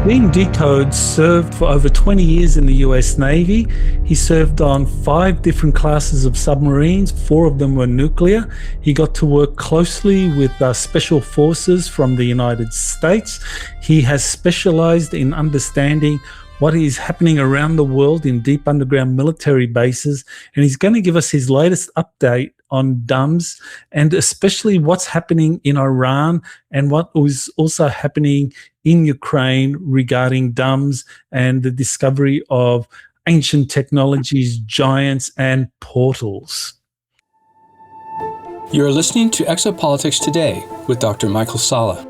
Dean Decode served for over 20 years in the US Navy. He served on 5 different classes of submarines. 4 of them were nuclear. He got to work closely with special forces from the United States. He has specialized in understanding what is happening around the world in deep underground military bases. And he's going to give us his latest update on DUMS and especially what's happening in Iran and what was also happening in Ukraine regarding DUMS and the discovery of ancient technologies, giants, and portals. You're listening to Exopolitics Today with Dr. Michael Salla,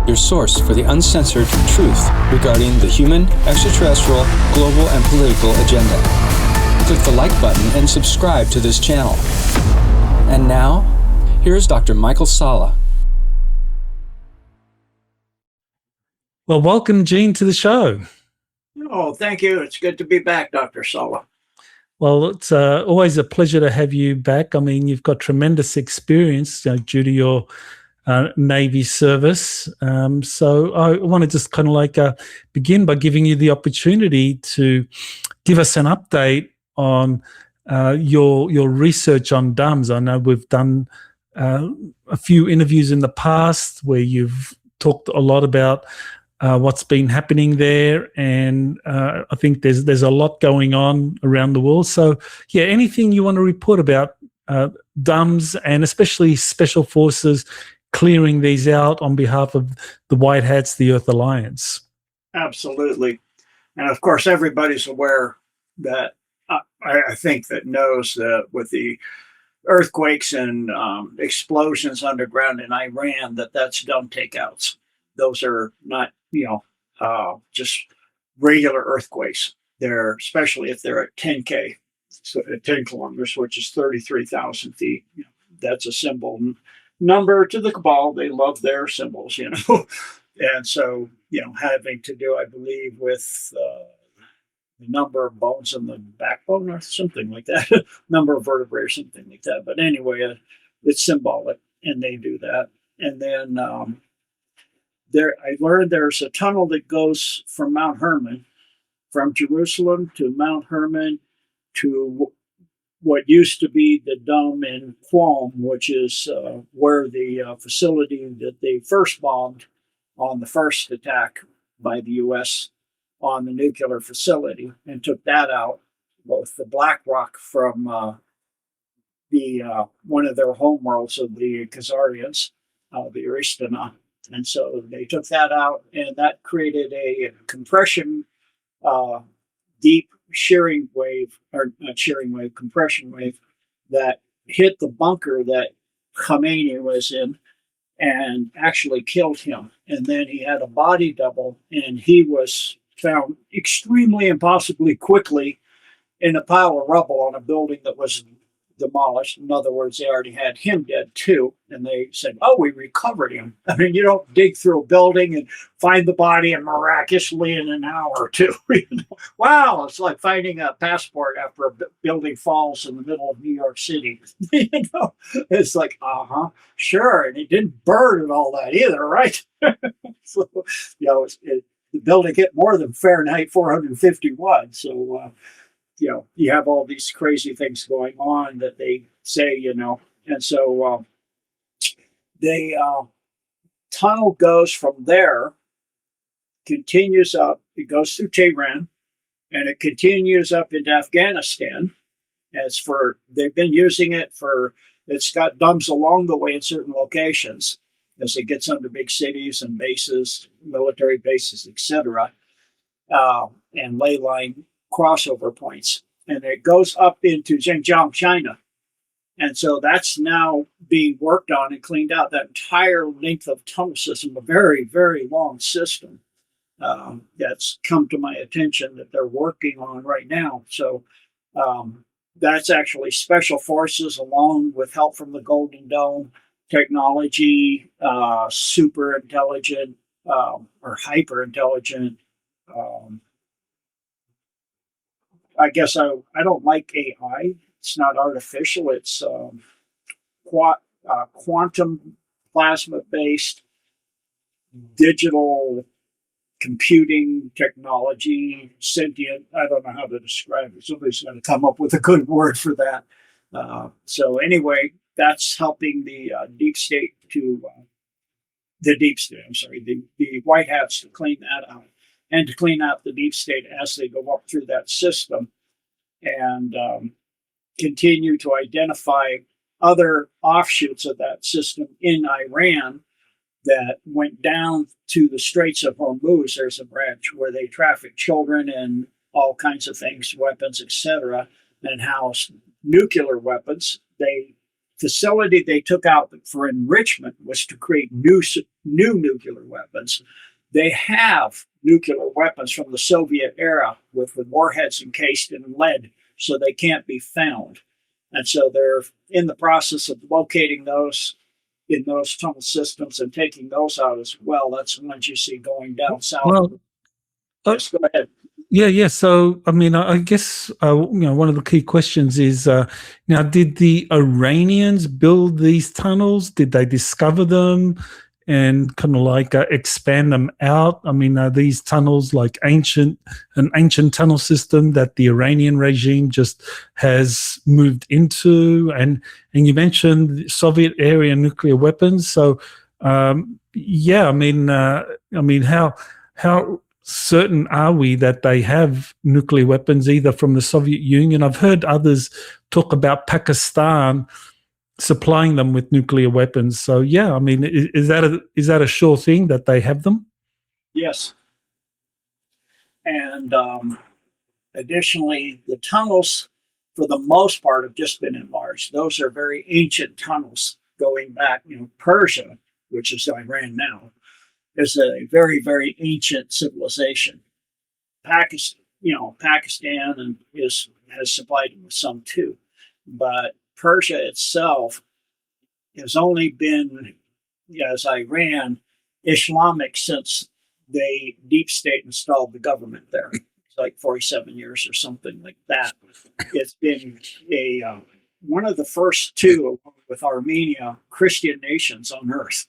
your source for the uncensored truth regarding the human, extraterrestrial, global, and political agenda. Click the like button and subscribe to this channel. And now, here's Dr. Michael Salla. Well, welcome, Gene, to the show. Oh, thank you. It's good to be back, Dr. Salla. Well, it's always a pleasure to have you back. I mean, you've got tremendous experience due to your Navy service. So I want to just kind of begin by giving you the opportunity to give us an update on your research on DUMS. I know we've done a few interviews in the past where you've talked a lot about what's been happening there, and I think there's a lot going on around the world. So, yeah, anything you want to report about DUMS and especially Special Forces clearing these out on behalf of the White Hats, the Earth Alliance? Absolutely. And of course, everybody's aware that I think that knows that with the earthquakes and explosions underground in Iran, that's dumb takeouts. Those are not, just regular earthquakes. They're, especially if they're at 10K, so at 10 kilometers, which is 33,000 feet. That's a symbol number to the cabal. They love their symbols, And so, having to do, I believe, with the number of bones in the backbone or something like that, number of vertebrae or something like that. But anyway, it's symbolic, and they do that. And then I learned there's a tunnel that goes from Mount Hermon, from Jerusalem to Mount Hermon to what used to be the Dome in Qom, which is where the facility that they first bombed on the first attack by the U.S. on the nuclear facility, and took that out, both the black rock from one of their homeworlds of the Khazarians, the Oristana. And so they took that out, and that created a compression, deep shearing wave, or not shearing wave, compression wave that hit the bunker that Khomeini was in and actually killed him. And then he had a body double, and he was found extremely impossibly quickly in a pile of rubble on a building that was demolished. In other words, they already had him dead too, and they said, "Oh, we recovered him." I mean, you don't dig through a building and find the body and miraculously in an hour or two. Wow, it's like finding a passport after a building falls in the middle of New York City. It's like, sure, and it didn't burn and all that either, right? So, the building hit more than Fahrenheit 451. So, you have all these crazy things going on that they say, and so the tunnel goes from there, continues up, it goes through Tehran, and it continues up into Afghanistan. They've been using it it's got DUMS along the way in certain locations as it gets under big cities and bases, military bases, etc., and ley line crossover points, and it goes up into Xinjiang, China. And so that's now being worked on and cleaned out, that entire length of tunnel system, a very, very long system that's come to my attention that they're working on right now. So that's actually Special Forces, along with help from the Golden Dome, technology, super intelligent or hyper intelligent. I guess I don't like AI. It's not artificial. It's quantum plasma-based digital computing technology, sentient. I don't know how to describe it. Somebody's going to come up with a good word for that. So anyway, that's helping the deep state to the deep state. I'm sorry, the white hats to clean that out and to clean out the deep state as they go up through that system and continue to identify other offshoots of that system in Iran that went down to the Straits of Hormuz. There's a branch where they traffic children and all kinds of things, weapons, etc., and house nuclear weapons. Facility they took out for enrichment was to create new nuclear weapons. They have nuclear weapons from the Soviet era with the warheads encased in lead, so they can't be found. And so they're in the process of locating those in those tunnel systems and taking those out as well. That's the ones you see going down south. Well, yes, go ahead. Yeah. So, I mean, I guess one of the key questions is now: did the Iranians build these tunnels? Did they discover them and kind of like expand them out? I mean, are these tunnels like an ancient tunnel system that the Iranian regime just has moved into? And you mentioned Soviet area nuclear weapons. So, yeah, I mean, how certain are we that they have nuclear weapons either from the Soviet Union? I've heard others talk about Pakistan supplying them with nuclear weapons. So yeah, I mean, is that a sure thing that they have them? Yes. And additionally, the tunnels, for the most part, have just been enlarged. Those are very ancient tunnels going back. Persia, which is Iran now, is a very, very ancient civilization. Pakistan has supplied them with some too, but Persia itself has only been, as Iran, Islamic since the deep state installed the government there. It's like 47 years or something like that. It's been one of the first two, along with Armenia, Christian nations on earth.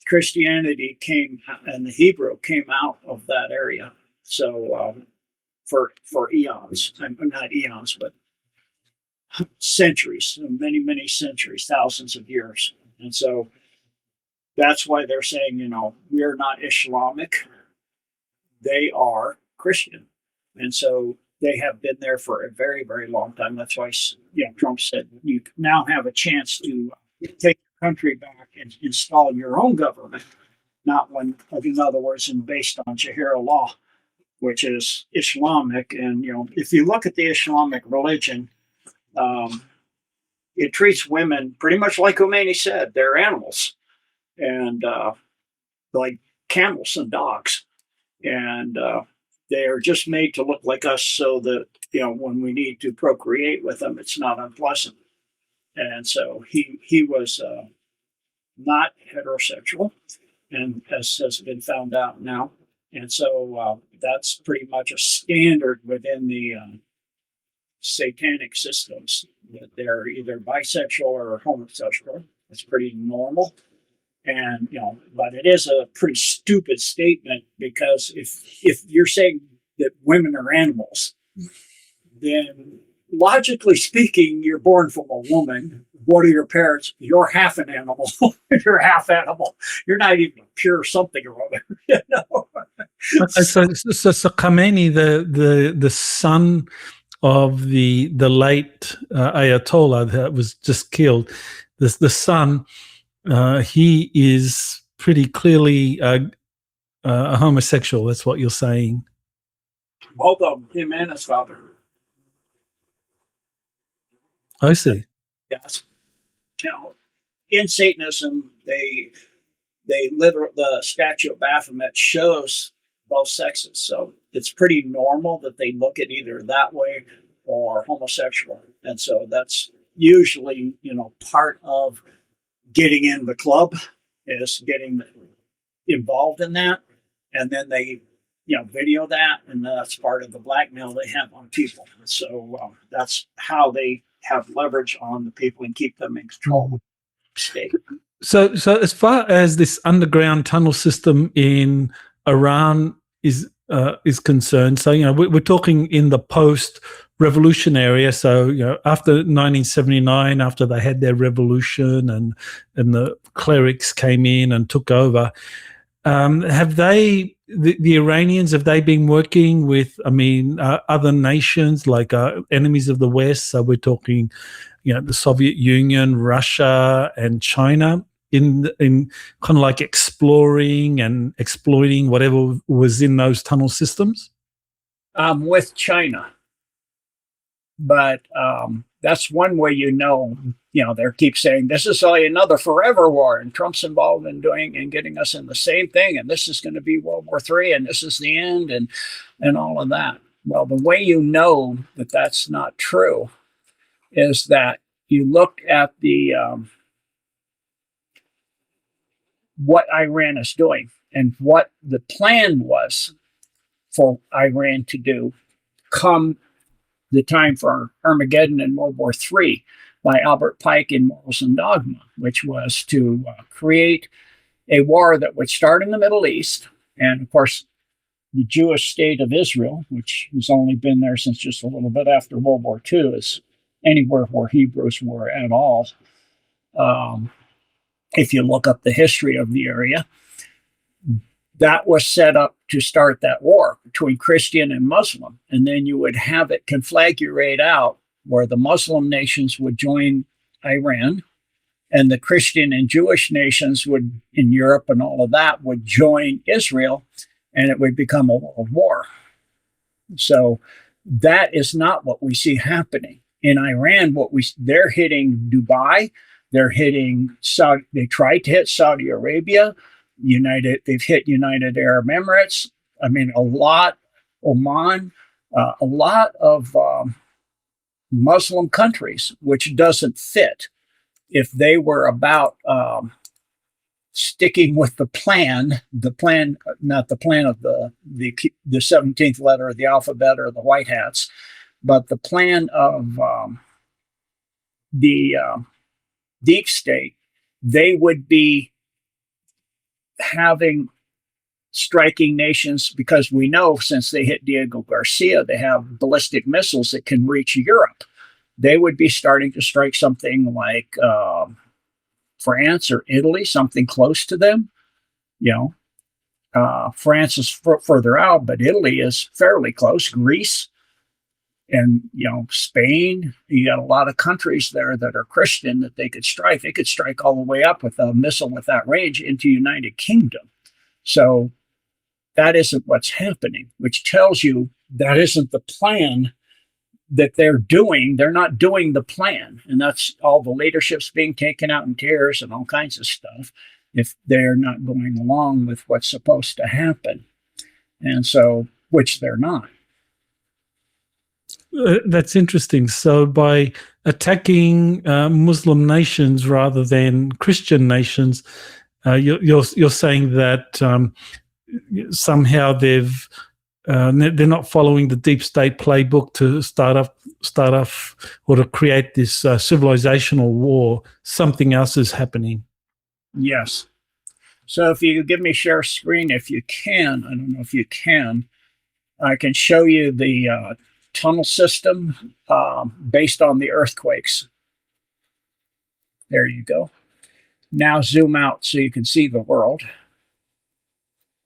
Christianity and the Hebrew came out of that area. So for eons, not eons, but centuries, many, many centuries, thousands of years. And so that's why they're saying, we're not Islamic. They are Christian. And so they have been there for a very, very long time. That's why Trump said you now have a chance to take country back and install your own government, not one, in other words, and based on Sharia law, which is Islamic. And, if you look at the Islamic religion, it treats women pretty much like Khomeini said. They're animals and like camels and dogs. And they are just made to look like us so that, when we need to procreate with them, it's not unpleasant. And so he was not heterosexual, and as has been found out now. And so that's pretty much a standard within the satanic systems, that they're either bisexual or homosexual. It's pretty normal. And, but it is a pretty stupid statement, because if you're saying that women are animals, then logically speaking, you're born from a woman. What are your parents? You're half an animal. You're half animal. You're not even pure something or other. So Khomeini, the son of the late Ayatollah that was just killed, the son, he is pretty clearly a homosexual. That's what you're saying. Both of them, him and his father. I see. Yes. In Satanism, the statue of Baphomet shows both sexes, so it's pretty normal that they look at either that way or homosexual, and so that's usually part of getting in the club, is getting involved in that, and then they video that, and that's part of the blackmail they have on people. So that's how they have leverage on the people and keep them in control of the state. So as far as this underground tunnel system in Iran is concerned. So we're talking in the post-revolution area. So after 1979, after they had their revolution and the clerics came in and took over, have they, the Iranians, have they been working with, other nations like enemies of the West? So we're talking, the Soviet Union, Russia, and China in kind of like exploring and exploiting whatever was in those tunnel systems? With China. But that's one way they keep saying this is another forever war, and Trump's involved in doing and getting us in the same thing, and this is going to be World War III, and this is the end, and all of that. Well, the way that that's not true is that you look at the what Iran is doing and what the plan was for Iran to do come the time for Armageddon and World War III by Albert Pike in Morals and Dogma, which was to create a war that would start in the Middle East. And of course, the Jewish state of Israel, which has only been there since just a little bit after World War II, is anywhere where Hebrews were at all. If you look up the history of the area, that was set up to start that war between Christian and Muslim. And then you would have it conflagrate out where the Muslim nations would join Iran and the Christian and Jewish nations would, in Europe and all of that, would join Israel, and it would become a world war. So that is not what we see happening. In Iran, they're hitting Dubai, they're hitting Saudi, they tried to hit Saudi Arabia, they've hit United Arab Emirates, Oman, a lot of Muslim countries, which doesn't fit. If they were about sticking with the plan, not the plan of the 17th letter of the alphabet or the white hats, but the plan of the deep state, they would be striking nations, because we know since they hit Diego Garcia, they have ballistic missiles that can reach Europe. They would be starting to strike something like France or Italy, something close to them. France is further out, but Italy is fairly close. Greece and, Spain. You got a lot of countries there that are Christian that they could strike. They could strike all the way up with a missile with that range into United Kingdom. So that isn't what's happening, which tells you that isn't the plan that they're doing. They're not doing the plan. And that's all the leadership's being taken out in tears and all kinds of stuff if they're not going along with what's supposed to happen. And so, which they're not. That's interesting. So by attacking Muslim nations rather than Christian nations, you're saying that somehow they're not following the deep state playbook to start off or to create this civilizational war. Something else is happening. Yes. So if you give me share screen, if you can, I don't know if you can, I can show you the tunnel system based on the earthquakes. There you go. Now zoom out so you can see the world.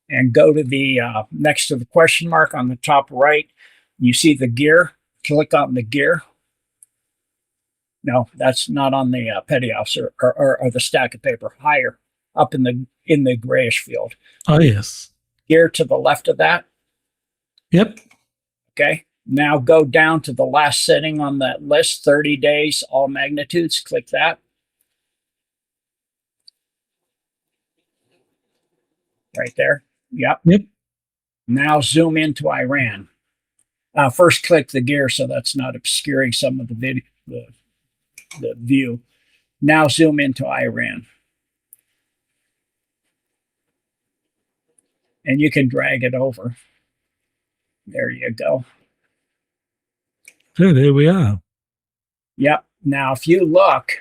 And go to the next to the question mark on the top right. You see the gear. Click on the gear. No, that's not on the petty officer or the stack of paper. Higher, up in the grayish field. Oh yes. Gear to the left of that. Yep. Okay. Now go down to the last setting on that list. 30 days, all magnitudes. Click that. Right there. Yep. Now zoom into Iran. First click the gear so that's not obscuring some of the video, the view. Now zoom into Iran. And you can drag it over. There you go. Oh, there we are. Yep. Now if you look,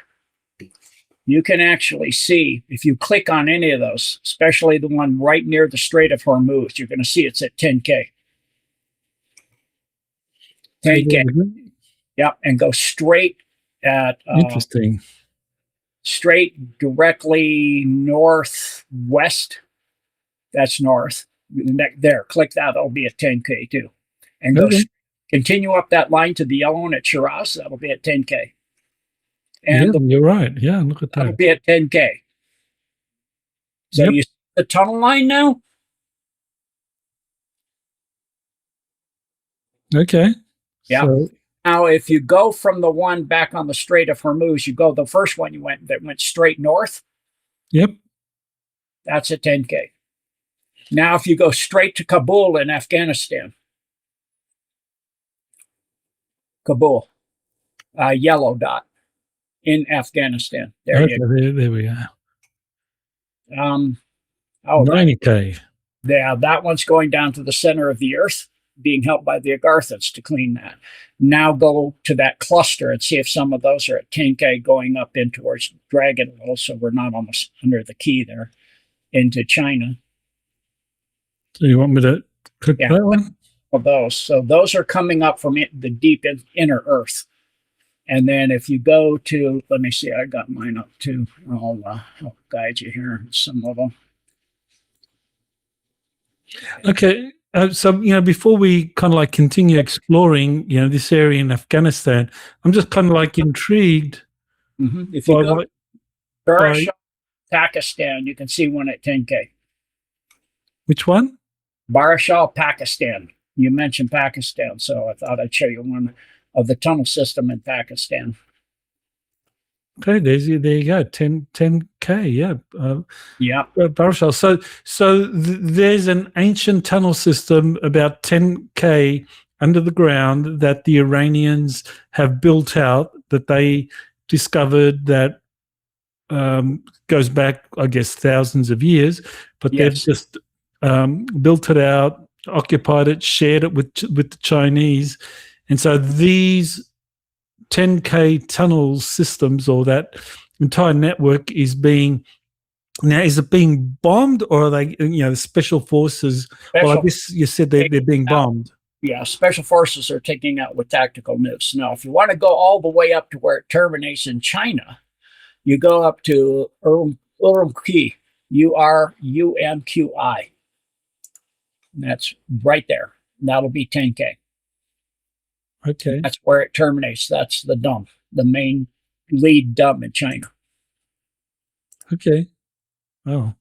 you can actually see, if you click on any of those, especially the one right near the Strait of Hormuz, you're going to see it's at 10K. 10K. Yep, and go straight at Interesting. Straight directly northwest. That's north. There, click that. That'll be at 10K too. And go continue up that line to the yellow one at Shiraz. That'll be at 10K. And you're right. Yeah, look at that. That'll be at 10K. So you see the tunnel line now? Okay. Yeah. So, now, if you go from the one back on the Strait of Hormuz, you go the first one that went straight north. Yep. That's at 10K. Now, if you go straight to Kabul in Afghanistan, Kabul, yellow dot in Afghanistan. There we are. 90K. Yeah, that one's going down to the center of the earth, being helped by the Agarthans to clean that. Now go to that cluster and see if some of those are at 10K going up in towards Dragon a little, so we're not almost under the key there into China. So you want me to click that one? Of those. So those are coming up from the deep inner earth. And then if you go to, let me see, I got mine up too. I'll guide you here, some of them. Okay. So, before we kind of like continue exploring, this area in Afghanistan, I'm just kind of like intrigued. If you go to Pakistan, you can see one at 10K. Which one? Barashal, Pakistan. You mentioned Pakistan, so I thought I'd show you one of the tunnel system in Pakistan. Okay, there you go, 10K, yeah. Barashal. So there's an ancient tunnel system about 10K under the ground that the Iranians have built out, that they discovered, that goes back, I guess, thousands of years, but they've just built it out, occupied it, shared it with the Chinese. And so these 10K tunnel systems, or that entire network, is it being bombed, or are they, special forces? Well, I guess you said they're being bombed. Yeah, special forces are taking out with tactical nukes. Now, if you want to go all the way up to where it terminates in China, you go up to Urumqi, Urumqi. That's right there. That'll be 10K. Okay. That's where it terminates. That's the DUMS, the main lead DUMS in China. Okay. Oh.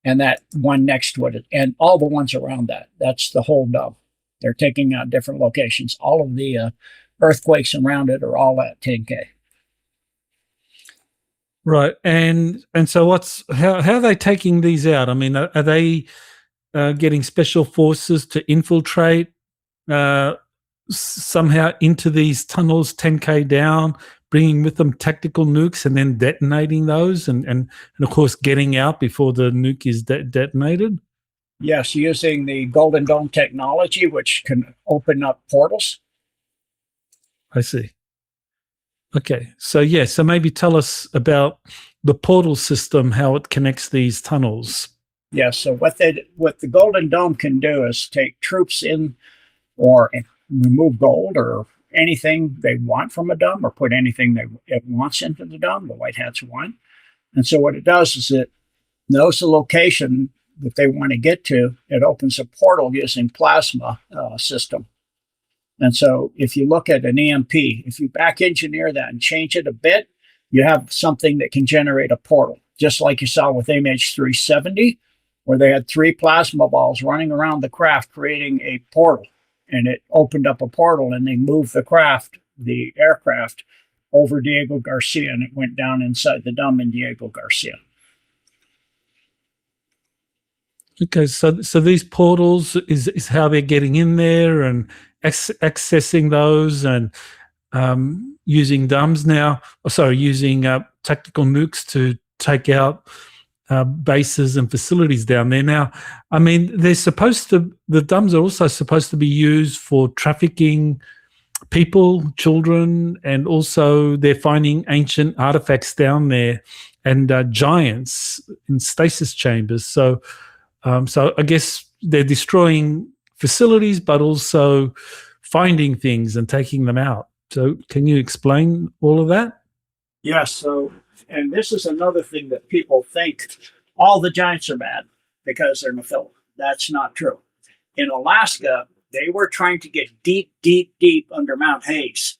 And that one next to it, and all the ones around that. That's the whole DUMS. They're taking out different locations. All of the earthquakes around it are all at 10K. Right. And so how are they taking these out? I mean, are they getting special forces to infiltrate somehow into these tunnels 10K down, bringing with them tactical nukes and then detonating those, and of course getting out before the nuke is detonated? Yes, using the Golden Dome technology, which can open up portals. I see. Okay, so so maybe tell us about the portal system, how it connects these tunnels. Yes, so what the Golden Dome can do is take troops in, or remove gold or anything they want from a DUMS, or put anything it wants into the DUMS. The White Hats want. And so what it does is it knows the location that they want to get to. It opens a portal using plasma system. And so if you look at an EMP, if you back engineer that and change it a bit, you have something that can generate a portal, just like you saw with MH370, where they had 3 plasma balls running around the craft creating a portal. And it opened up a portal, and they moved the aircraft over Diego Garcia, and it went down inside the DUMS in Diego Garcia. Okay, so these portals is how they're getting in there and accessing those, and using DUMS now. Using tactical nukes to take out bases and facilities down there. Now, I mean, the DUMS are also supposed to be used for trafficking people, children, and also they're finding ancient artifacts down there and giants in stasis chambers. So I guess they're destroying facilities, but also finding things and taking them out. So can you explain all of that? Yes. So, and this is another thing that people think all the giants are bad because they're Nephilim. That's not true. In Alaska, they were trying to get deep, deep, deep under Mount Hayes,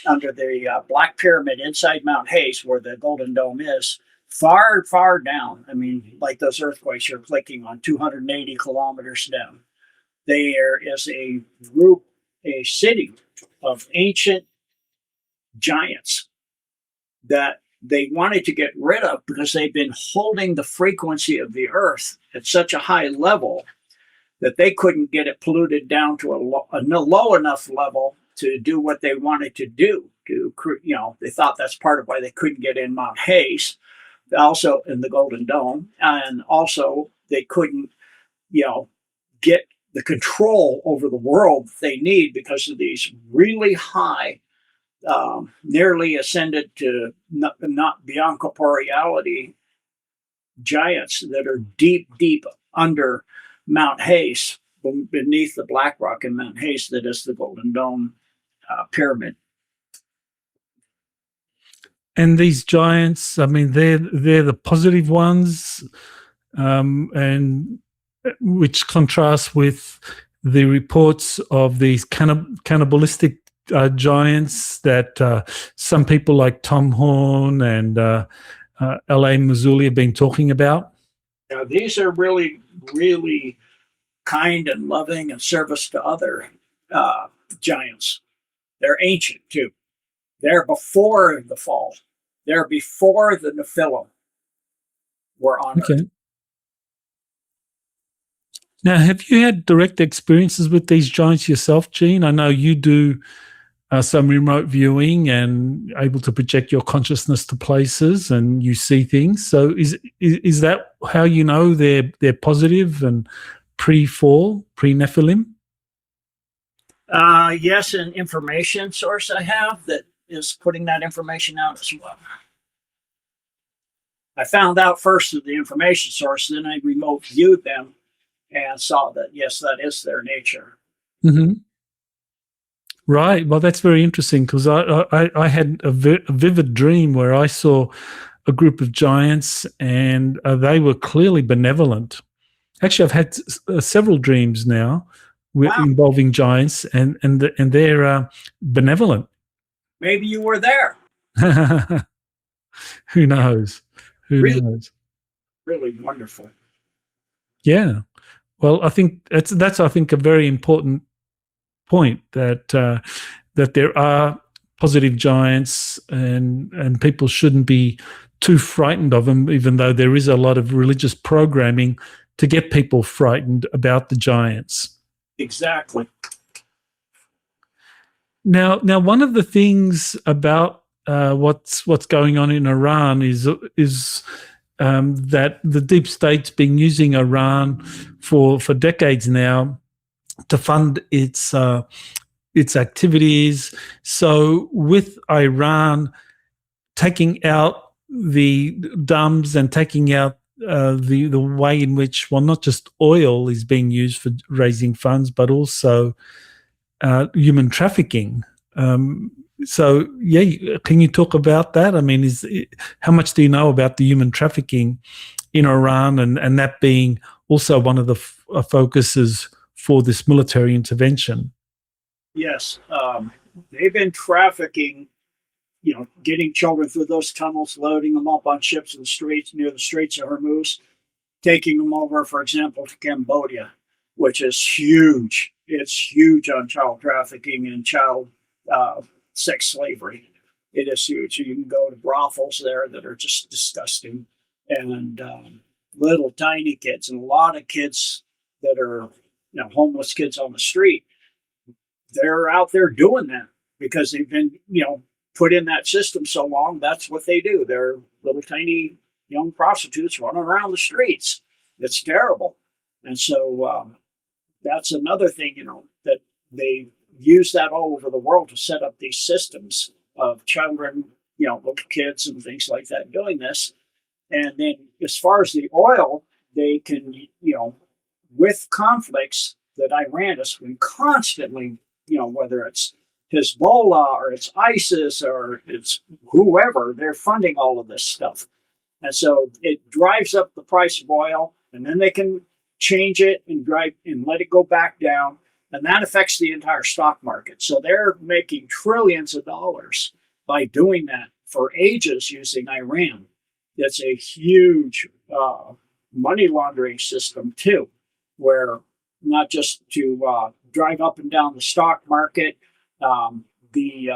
under the Black Pyramid inside Mount Hayes, where the Golden Dome is, far, far down. I mean, like those earthquakes you're clicking on, 280 kilometers down. There is a group, a city of ancient giants that they wanted to get rid of because they've been holding the frequency of the earth at such a high level that they couldn't get it polluted down to a low enough level to do what they wanted to do. They thought that's part of why they couldn't get in Mount Hayes, also in the Golden Dome, and also they couldn't, get the control over the world they need because of these really high, nearly ascended to not beyond corporeality giants that are deep, deep under Mount Hayes, beneath the black rock in Mount Hayes that is the Golden Dome pyramid. And these giants, I mean, they're the positive ones, and which contrasts with the reports of these cannibalistic giants that some people like Tom Horn and L.A. Mazzulli have been talking about. Now, these are really, really kind and loving and service to other giants. They're ancient, too. They're before the fall. They're before the Nephilim were on Earth. Now, have you had direct experiences with these giants yourself, Gene? I know you do some remote viewing and able to project your consciousness to places and you see things. So is that how you know they're positive and pre-fall, pre-Nephilim? Yes, an information source I have that is putting that information out as well. I found out first of the information source, then I remote viewed them and saw that, yes, that is their nature. Mm-hmm. Right. Well, that's very interesting because I had a vivid dream where I saw a group of giants and they were clearly benevolent. Actually, I've had several dreams now involving giants and they're benevolent. Maybe you were there. Who knows? Who knows? Really wonderful. Yeah. Well, I think that's I think a very important point that there are positive giants and people shouldn't be too frightened of them, even though there is a lot of religious programming to get people frightened about the giants. Exactly. Now, one of the things about what's going on in Iran is that the deep state's been using Iran for decades now to fund its activities. So with Iran taking out the DUMS and taking out the way in which, well, not just oil is being used for raising funds, but also human trafficking. So, yeah, can you talk about that? I mean, how much do you know about the human trafficking in Iran and that being also one of the focuses for this military intervention? Yes. They've been trafficking, getting children through those tunnels, loading them up on ships in the streets, near the Straits of Hormuz, taking them over, for example, to Cambodia, which is huge. It's huge on child trafficking and child sex slavery. It is huge. You can go to brothels there that are just disgusting, and little tiny kids, and a lot of kids that are homeless kids on the street. They're out there doing that because they've been put in that system so long. That's what they do. They're little tiny young prostitutes running around the streets. It's terrible. And so that's another thing that they use that all over the world to set up these systems of children, little kids and things like that doing this. And then as far as the oil, they can, with conflicts that Iran is constantly, whether it's Hezbollah or it's ISIS or it's whoever, they're funding all of this stuff. And so it drives up the price of oil, and then they can change it and let it go back down. And that affects the entire stock market. So they're making trillions of dollars by doing that for ages using Iran. It's a huge money laundering system too, where not just to drive up and down the stock market, the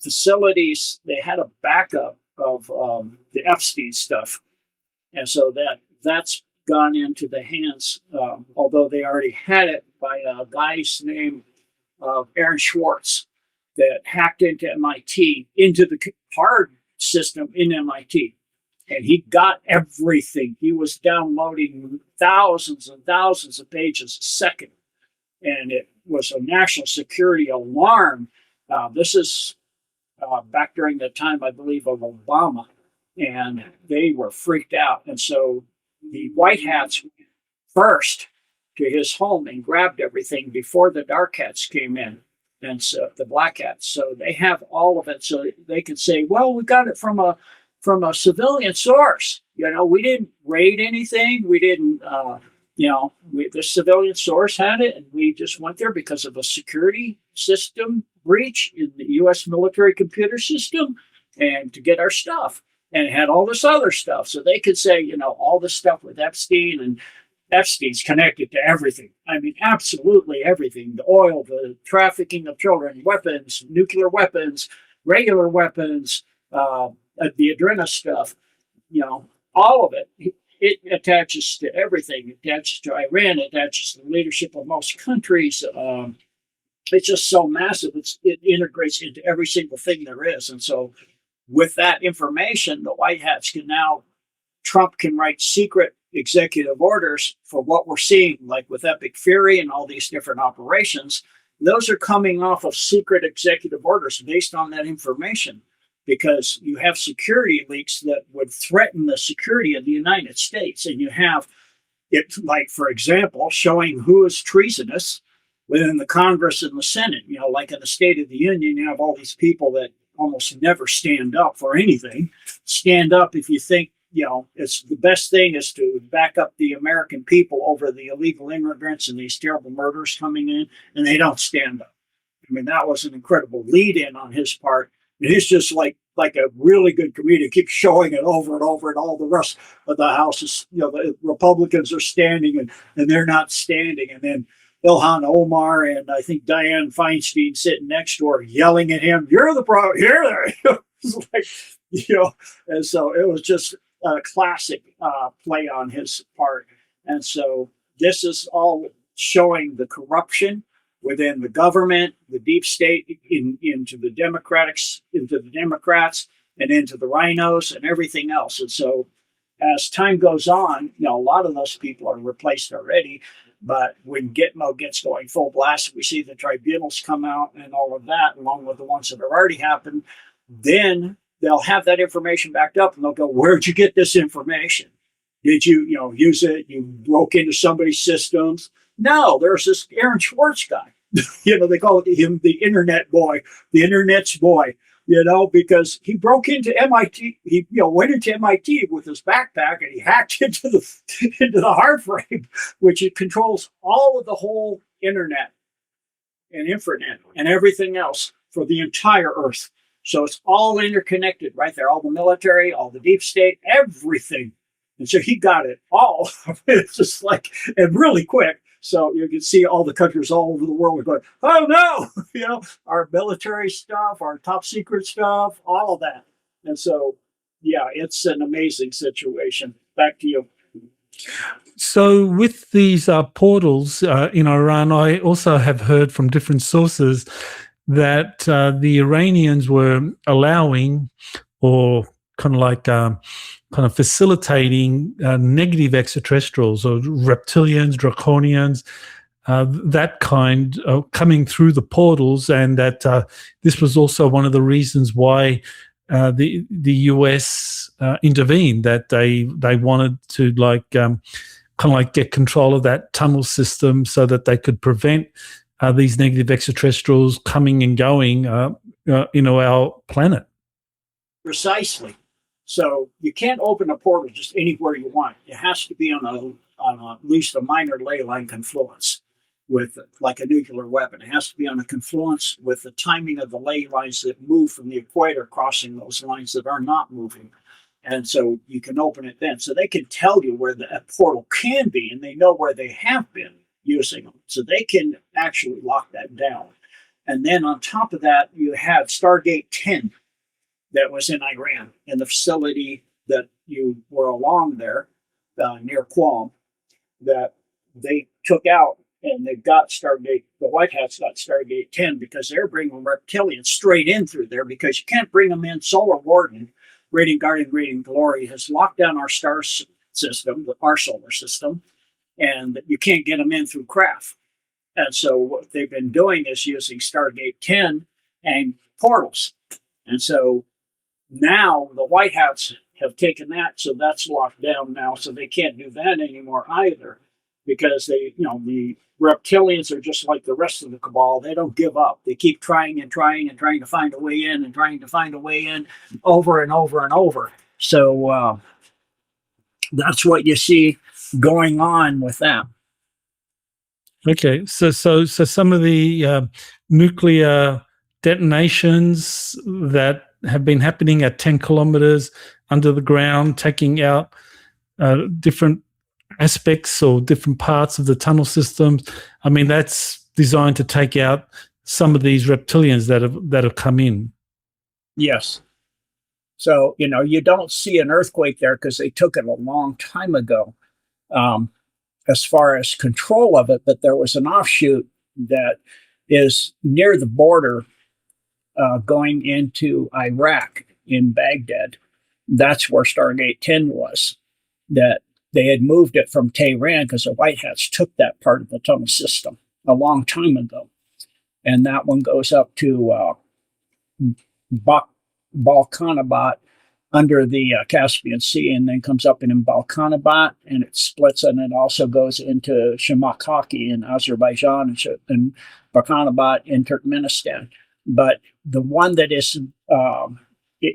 facilities, they had a backup of the Epstein stuff. And so that's gone into the hands, although they already had it, by a guy's name Aaron Schwartz, that hacked into MIT, into the hard system in MIT. And he got everything. He was downloading thousands and thousands of pages a second. And it was a national security alarm. This is back during the time, I believe, of Obama. And they were freaked out. And so the White Hats went first to his home and grabbed everything before the dark hats came in, and so the black hats. So they have all of it, so they can say, well, we got it from a civilian source. We didn't raid anything. We didn't, the civilian source had it, and we just went there because of a security system breach in the U.S. military computer system, and to get our stuff. And it had all this other stuff. So they could say, all this stuff with Epstein, and Epstein's connected to everything. I mean, absolutely everything. The oil, the trafficking of children, weapons, nuclear weapons, regular weapons, the Adrena stuff, all of it. It attaches to everything. It attaches to Iran. It attaches to the leadership of most countries. It's just so massive. It integrates into every single thing there is. And so with that information, the White Hats Trump can write secret executive orders for what we're seeing, like with Epic Fury and all these different operations. Those are coming off of secret executive orders based on that information, because you have security leaks that would threaten the security of the United States. And you have it, like, for example, showing who is treasonous within the Congress and the Senate. Like in the State of the Union, you have all these people that almost never stand up for anything. Stand up if you think, it's the best thing is to back up the American people over the illegal immigrants and these terrible murders coming in, and they don't stand up. I mean, that was an incredible lead-in on his part. And he's just like a really good comedian, keeps showing it over and over, and all the rest of the House is, the Republicans are standing and they're not standing. And then Ilhan Omar and I think Dianne Feinstein sitting next door yelling at him, "You're the problem, here there." And so it was just a classic play on his part. And so this is all showing the corruption within the government, the deep state, into the Democrats, and into the rhinos and everything else. And so as time goes on, a lot of those people are replaced already. But when Gitmo gets going full blast, we see the tribunals come out and all of that, along with the ones that have already happened. Then they'll have that information backed up, and they'll go, "Where'd you get this information? Did you, use it? You broke into somebody's systems?" No, there's this Aaron Schwartz guy. They call him the internet boy, the internet's boy. Because he broke into MIT. He went into MIT with his backpack, and he hacked into the hard frame, which it controls all of the whole internet and infranet and everything else for the entire Earth. So it's all interconnected right there. All the military, all the deep state, everything. And so he got it all. It's just and really quick. So you can see all the countries all over the world are going, "Oh no," our military stuff, our top secret stuff, all of that. And so, yeah, it's an amazing situation. Back to you. So with these portals in Iran, I also have heard from different sources that the Iranians were allowing, or kind of facilitating negative extraterrestrials or reptilians, draconians, that kind coming through the portals, and that this was also one of the reasons why the US intervened, that they wanted to kind of like get control of that tunnel system so that they could prevent these negative extraterrestrials coming and going our planet. Precisely. So you can't open a portal just anywhere you want. It has to be on at least a minor ley line confluence with like a nuclear weapon. It has to be on a confluence with the timing of the ley lines that move from the equator crossing those lines that are not moving. And so you can open it then. So they can tell you where the portal can be, and they know where they have been using them. So they can actually lock that down. And then on top of that, you have Stargate 10 that was in Iran, in the facility that you were along there near Quam, that they took out, and they've got Stargate, the White Hat's got Stargate 10 because they're bringing reptilians straight in through there because you can't bring them in. Solar Warden, Radiant Guardian, Radiant Glory has locked down our star system, our solar system, and you can't get them in through craft. And so what they've been doing is using Stargate 10 and portals. And so now the White Hats have taken that, so that's locked down now, so they can't do that anymore either, because the reptilians are just like the rest of the cabal. They don't give up. They keep trying and trying and trying to find a way in and trying to find a way in over and over and over. So that's what you see going on with that. Okay, so some of the nuclear detonations that have been happening at 10 kilometers under the ground, taking out different aspects or different parts of the tunnel systems. I mean, that's designed to take out some of these reptilians that have come in. Yes. So, you don't see an earthquake there because they took it a long time ago as far as control of it, but there was an offshoot that is near the border going into Iraq in Baghdad. That's where Stargate 10 was, that they had moved it from Tehran because the White Hats took that part of the tunnel system a long time ago. And that one goes up to Balkanabad under the Caspian Sea, and then comes up in Balkanabad, and it splits, and it also goes into Shamakaki in Azerbaijan and Balkanabad in Turkmenistan. But the one that is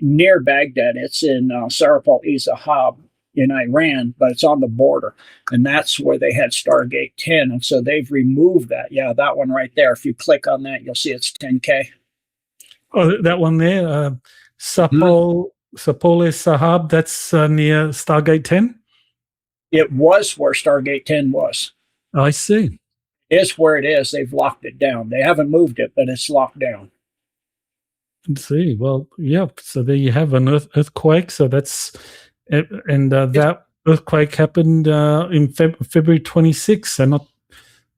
near Baghdad, it's in Sarapal-e-Zahab in Iran, but it's on the border, and that's where they had Stargate 10, and so they've removed that. Yeah, that one right there. If you click on that, you'll see it's 10K. Oh, that one there, Sapol-e-Sahab, that's near Stargate 10? It was where Stargate 10 was. I see. It's where it is. They've locked it down. They haven't moved it, but it's locked down. Let's see. Well, yeah. So there you have an earthquake. So that's, and that earthquake happened in February 26th, so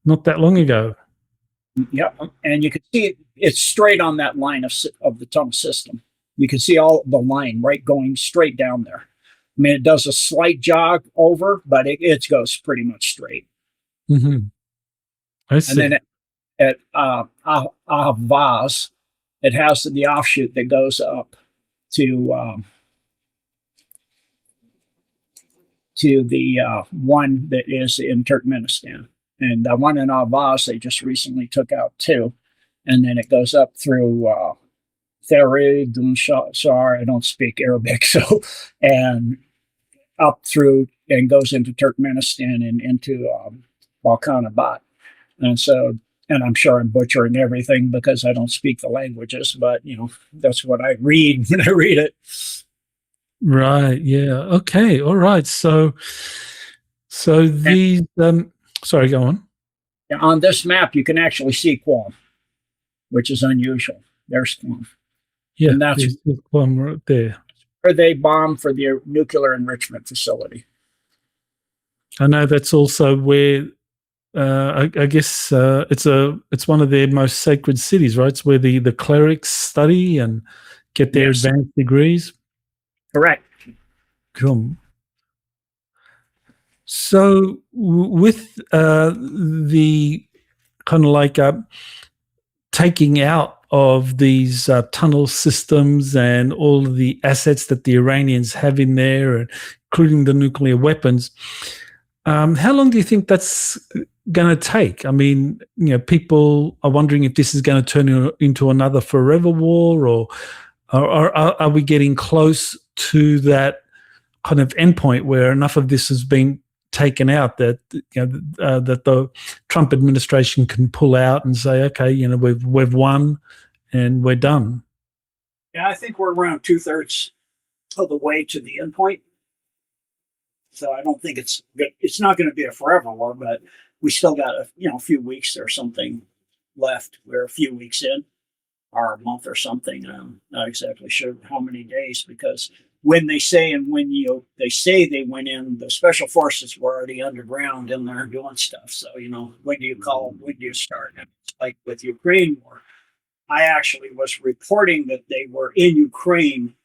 not that long ago. Yep. And you can see it's straight on that line of the tunnel system. You can see all the line right going straight down there. I mean, it does a slight jog over, but it goes pretty much straight. Mm-hmm. I see. And then at Ahvaz, it has the offshoot that goes up to the one that is in Turkmenistan. And the one in Ahvaz, they just recently took out too. And then it goes up through Therid and Shar. I don't speak Arabic, so, and up through and goes into Turkmenistan and into Balkanabad. And so, and I'm sure I'm butchering everything because I don't speak the languages, but that's what I read when I read it. Right. Yeah. Okay. All right. So these. Sorry. Go on. On this map, you can actually see Quam, which is unusual. There's Quam. Yeah, and that's Quam right there. Where they bombed for the nuclear enrichment facility. I know that's also where. I guess it's one of their most sacred cities, right? It's where the clerics study and get their advanced degrees. Correct. Cool. So with the kind of like taking out of these tunnel systems and all of the assets that the Iranians have in there, including the nuclear weapons. How long do you think that's going to take? I mean, people are wondering if this is going to turn into another forever war, or are we getting close to that kind of endpoint where enough of this has been taken out that that the Trump administration can pull out and say, okay, we've won and we're done? Yeah, I think we're around 2/3 of the way to the endpoint. So I don't think it's good. It's not going to be a forever war, but we still got a few weeks or something left. We're a few weeks in, or a month or something. I'm not exactly sure how many days, because when they say they say they went in, the special forces were already underground in there doing stuff. So when do you call them? When do you start? And it's like with Ukraine war. I actually was reporting that they were in Ukraine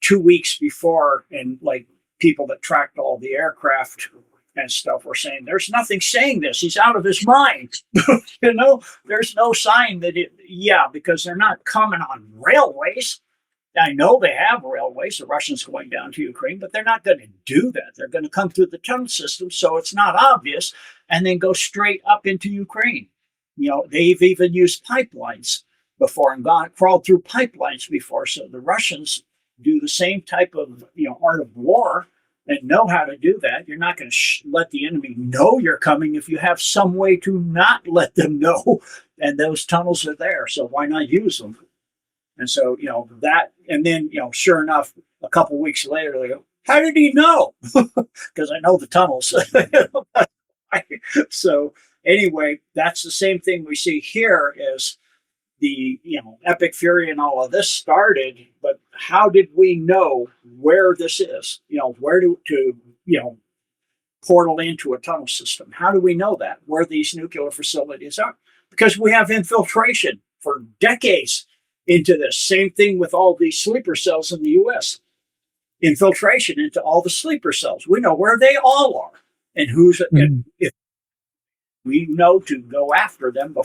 2 weeks before, and like people that tracked all the aircraft and stuff were saying, there's nothing saying this. He's out of his mind. There's no sign that because they're not coming on railways. I know they have railways, the Russians going down to Ukraine, but they're not going to do that. They're going to come through the tunnel system, so it's not obvious, and then go straight up into Ukraine. They've even used pipelines before and crawled through pipelines before. So the Russians do the same type of art of war and know how to do that. You're not going to let the enemy know you're coming if you have some way to not let them know. And those tunnels are there, so why not use them? And so that, and then sure enough, a couple of weeks later they go, how did he know? Because I know the tunnels. So anyway, that's the same thing we see here. Is the epic fury and all of this started, but how did we know where this is? Where to portal into a tunnel system? How do we know that, where these nuclear facilities are? Because we have infiltration for decades into this. Same thing with all these sleeper cells in the U.S. Infiltration into all the sleeper cells. We know where they all are and and if we know to go after them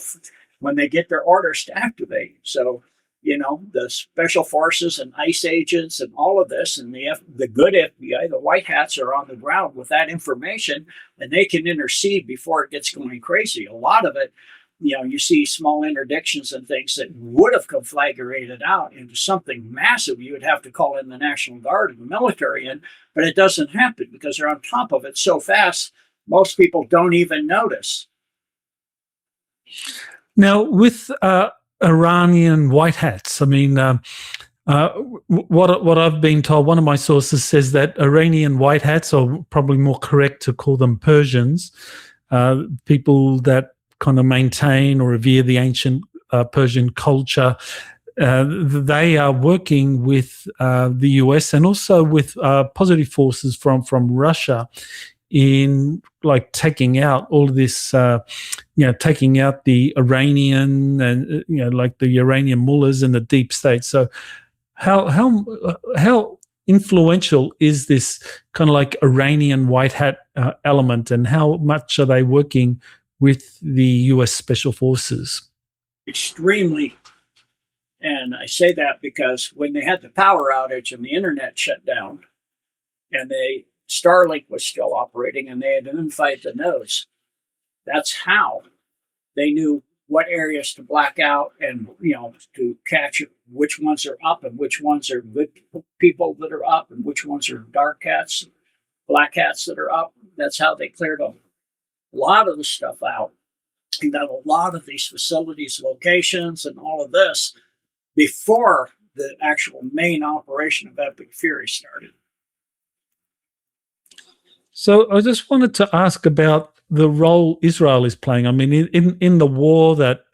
when they get their orders to activate. So, the special forces and ICE agents and all of this, and the good FBI, the white hats, are on the ground with that information, and they can intercede before it gets going crazy. A lot of it, you see small interdictions and things that would have conflagrated out into something massive. You would have to call in the National Guard and the military in, but it doesn't happen because they're on top of it so fast, most people don't even notice. Now, with Iranian white hats, I mean, what I've been told, one of my sources says that Iranian white hats, or probably more correct to call them Persians, people that kind of maintain or revere the ancient Persian culture, they are working with the US and also with positive forces from Russia in like taking out all of this, taking out the Iranian and like the Iranian mullahs and the deep state. So how influential is this kind of like Iranian white hat element, and how much are they working with the U.S. Special Forces? Extremely. And I say that because when they had the power outage and the internet shut down, and Starlink was still operating, and they had identified the nodes, that's how they knew what areas to black out and to catch which ones are up and which ones are good people that are up and which ones are dark hats, black hats that are up. That's how they cleared a lot of the stuff out and got a lot of these facilities, locations, and all of this before the actual main operation of Epic Fury started. So I just wanted to ask about the role Israel is playing. I mean, in the war that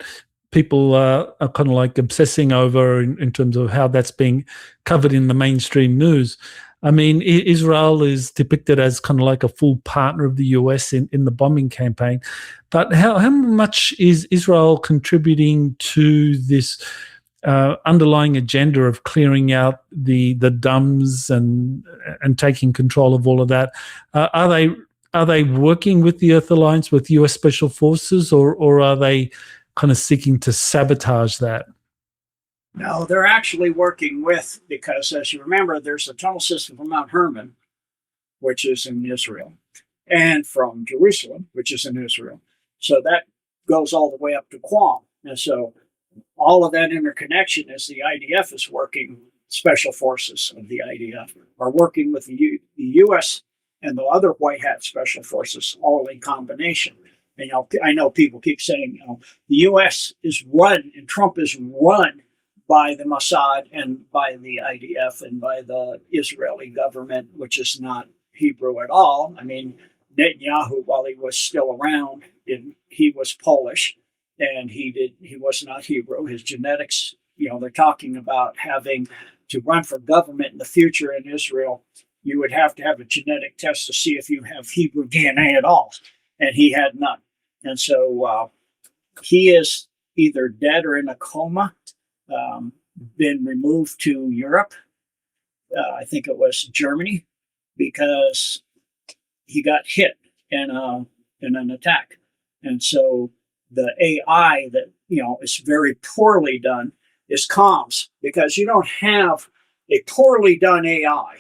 people are kind of like obsessing over in terms of how that's being covered in the mainstream news. I mean, Israel is depicted as kind of like a full partner of the US in the bombing campaign. But how much is Israel contributing to this underlying agenda of clearing out the DUMS and taking control of all of that? Are they are they working with the Earth Alliance, with US Special Forces, or are they kind of seeking to sabotage that? No, they're actually working with, because as you remember, there's a tunnel system from Mount Hermon, which is in Israel, and from Jerusalem, which is in Israel. So that goes all the way up to Guam. And so all of that interconnection is the IDF is working, special forces of the IDF are working with the U.S. and the other white hat special forces, all in combination. And, I know people keep saying, the U.S. is run and Trump is run by the Mossad and by the IDF and by the Israeli government, which is not Hebrew at all. I mean, Netanyahu, while he was still around, he was Polish, and he was not Hebrew. His genetics, they're talking about having to run for government in the future in Israel. You would have to have a genetic test to see if you have Hebrew DNA at all, and he had none. And so he is either dead or in a coma. Been removed to Europe. I think it was Germany, because he got hit in an attack. And so the AI that is very poorly done is comms, because you don't have a poorly done AI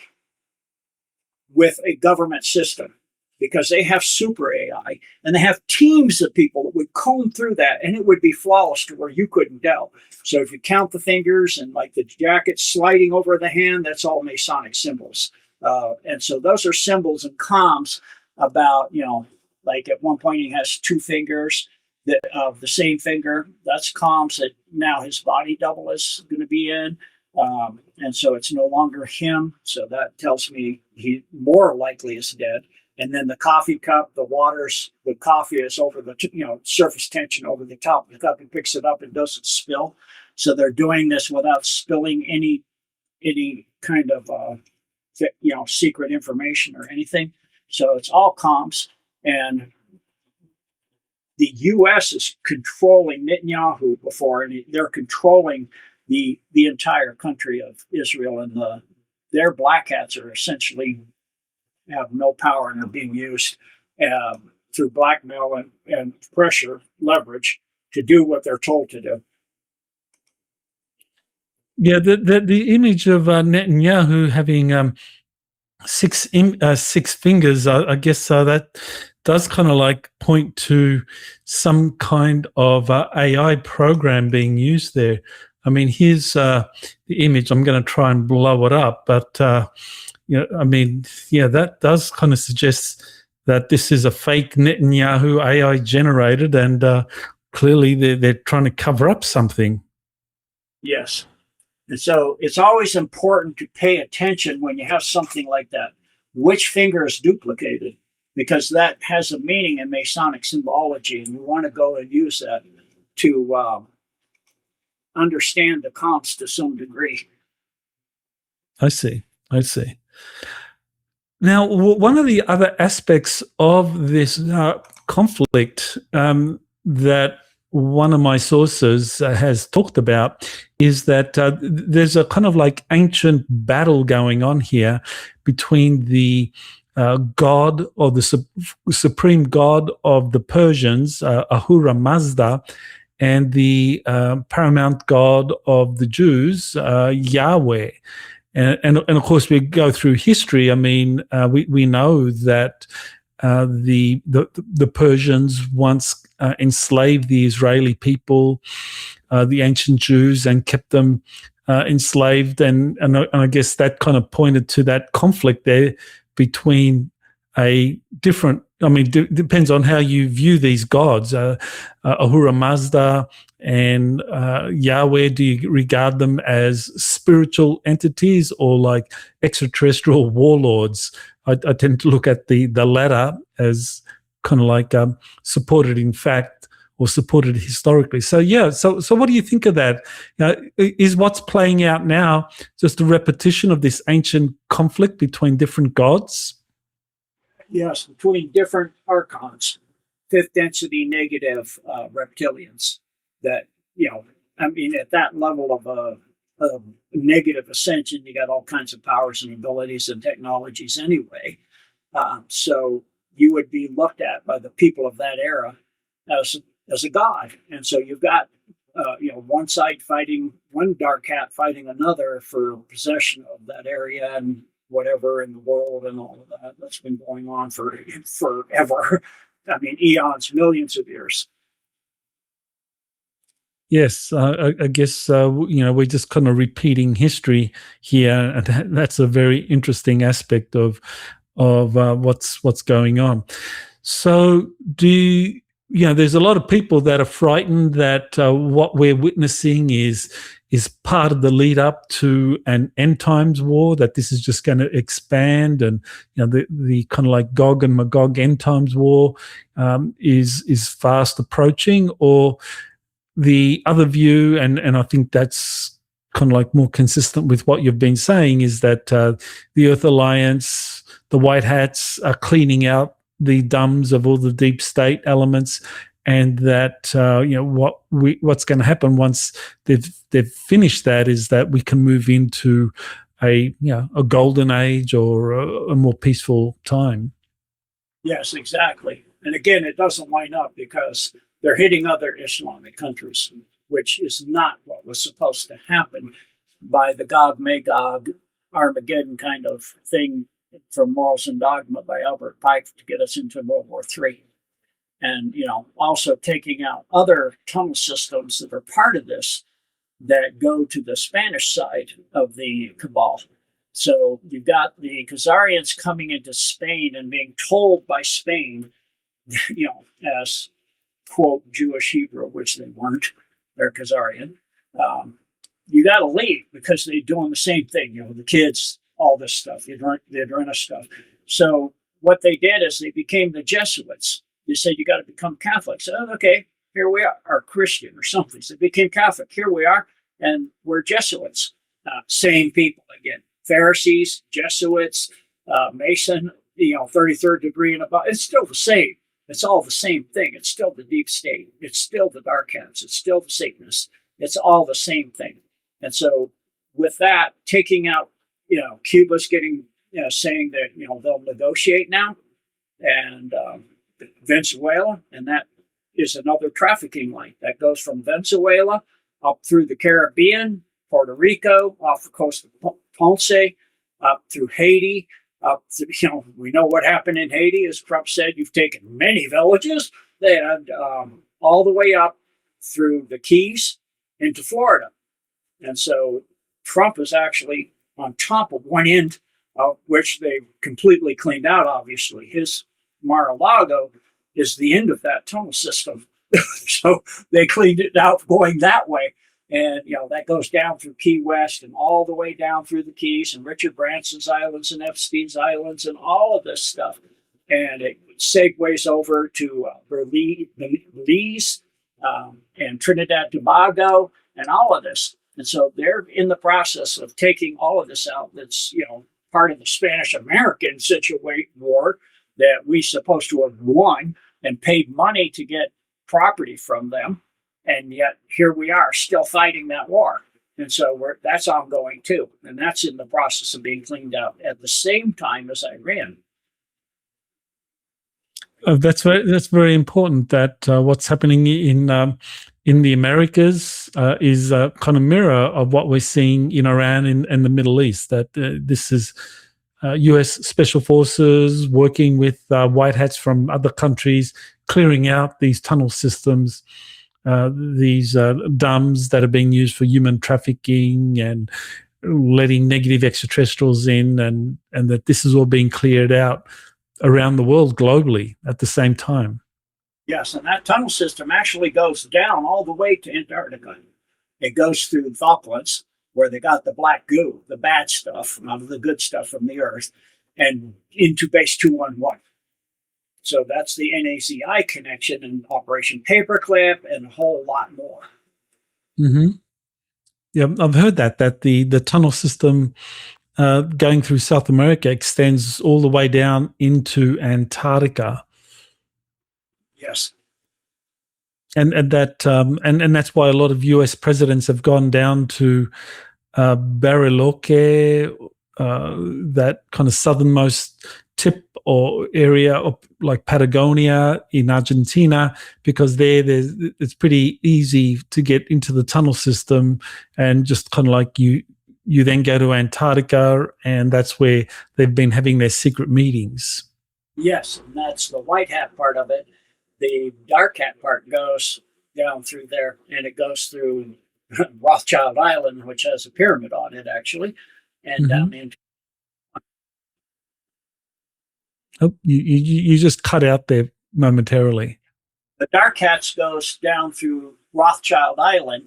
with a government system, because they have super AI and they have teams of people that would comb through that, and it would be flawless to where you couldn't tell. So if you count the fingers and like the jacket sliding over the hand, that's all Masonic symbols. And so those are symbols and comms about, like at one point he has two fingers that of the same finger. That's comms that now his body double is going to be in. And so it's no longer him. So that tells me he more likely is dead. And then the coffee cup, the coffee is over the, surface tension over the top. The cup, he picks it up and doesn't spill. So they're doing this without spilling any kind of, secret information or anything. So it's all comms. And the U.S. is controlling Netanyahu before, and they're controlling the entire country of Israel. And their black hats are essentially have no power and are being used through blackmail and pressure, leverage, to do what they're told to do. Yeah, the image of Netanyahu having six fingers, I guess that does kind of like point to some kind of AI program being used there. I mean, here's the image. I'm going to try and blow it up, but that does kind of suggest that this is a fake Netanyahu AI generated, and clearly they're trying to cover up something. Yes. And so it's always important to pay attention when you have something like that, which finger is duplicated, because that has a meaning in Masonic symbology, and we want to go and use that to understand the comps to some degree. I see. Now, one of the other aspects of this conflict that one of my sources has talked about is that there's a kind of like ancient battle going on here between the god, or the supreme god of the Persians, Ahura Mazda, and the paramount god of the Jews, Yahweh. And of course, we go through history. I mean, we know that the Persians once enslaved the Israeli people, the ancient Jews, and kept them enslaved. And I guess that kind of pointed to that conflict there between a different, depends on how you view these gods. Ahura Mazda and Yahweh, do you regard them as spiritual entities or like extraterrestrial warlords? I tend to look at the latter as kind of like supported in fact or supported historically. So what do you think of that? Is what's playing out now just a repetition of this ancient conflict between different gods? Yes, between different archons, fifth density negative reptilians that, at that level of negative ascension, you got all kinds of powers and abilities and technologies anyway. So you would be looked at by the people of that era as a god. And so you've got one side fighting one dark cat fighting another for possession of that area and whatever in the world and all of that. That's been going on for forever. I mean, eons, millions of years. Yes, I guess we're just kind of repeating history here, and that's a very interesting aspect of what's going on. So, there's a lot of people that are frightened that what we're witnessing is part of the lead up to an end times war, that this is just going to expand, and the kind of like Gog and Magog end times war is fast approaching, or the other view, and I think that's kind of like more consistent with what you've been saying, is that the Earth Alliance, the White Hats, are cleaning out the DUMS of all the deep state elements, and that what's going to happen once they've finished that is that we can move into a golden age or a more peaceful time. Yes, exactly. And again, it doesn't line up because they're hitting other Islamic countries, which is not what was supposed to happen by the Gog Magog Armageddon kind of thing from Morals and Dogma by Albert Pike to get us into World War III. And, also taking out other tunnel systems that are part of this that go to the Spanish side of the cabal. So you've got the Khazarians coming into Spain and being told by Spain, as quote Jewish Hebrew, which they weren't, they're Khazarian. You got to leave because they're doing the same thing. The kids, all this stuff, the Adrena stuff. So what they did is they became the Jesuits. They said you got to become Catholic. So okay, here we are, or Christian or something. So they became Catholic. Here we are, and we're Jesuits. Same people again: Pharisees, Jesuits, Mason. 33rd degree and above. It's still the same. It's all the same thing. It's still the deep state. It's still the dark hats. It's still the Satanists. It's all the same thing. And so with that, taking out, Cuba's getting, saying that, they'll negotiate now, and Venezuela, and that is another trafficking link that goes from Venezuela up through the Caribbean, Puerto Rico, off the coast of Ponce, up through Haiti, up to, we know what happened in Haiti. As Trump said, you've taken many villages, and all the way up through the Keys into Florida. And so Trump is actually on top of one end, which they completely cleaned out, obviously. His Mar-a-Lago is the end of that tunnel system. So they cleaned it out going that way. And, that goes down through Key West and all the way down through the Keys and Richard Branson's Islands and Epstein's Islands and all of this stuff. And it segues over to Belize and Trinidad Tobago and all of this. And so they're in the process of taking all of this out. That's, part of the Spanish-American war that we're supposed to have won and paid money to get property from them. And yet here we are still fighting that war. And so that's ongoing too. And that's in the process of being cleaned out at the same time as Iran. That's very important, that what's happening in the Americas is a kind of mirror of what we're seeing in Iran and the Middle East, that this is US Special Forces working with white hats from other countries, clearing out these tunnel systems, these DUMS that are being used for human trafficking and letting negative extraterrestrials in, and that this is all being cleared out around the world globally at the same time. Yes, and that tunnel system actually goes down all the way to Antarctica. It goes through the Falklands, where they got the black goo, the bad stuff, none of the good stuff from the Earth, and into base 211. So that's the NAZI connection and Operation Paperclip and a whole lot more. Mm-hmm. Yeah, I've heard that the tunnel system going through South America extends all the way down into Antarctica. Yes. And that's why a lot of US presidents have gone down to Bariloche that kind of southernmost tip or area of like Patagonia in Argentina, because it's pretty easy to get into the tunnel system, and just kind of like you then go to Antarctica, and that's where they've been having their secret meetings. Yes, and that's the white hat part of it. The dark hat part goes down through there, and it goes through Rothschild Island, which has a pyramid on it, actually, and down into. Oh, you just cut out there momentarily. The dark hats goes down through Rothschild Island,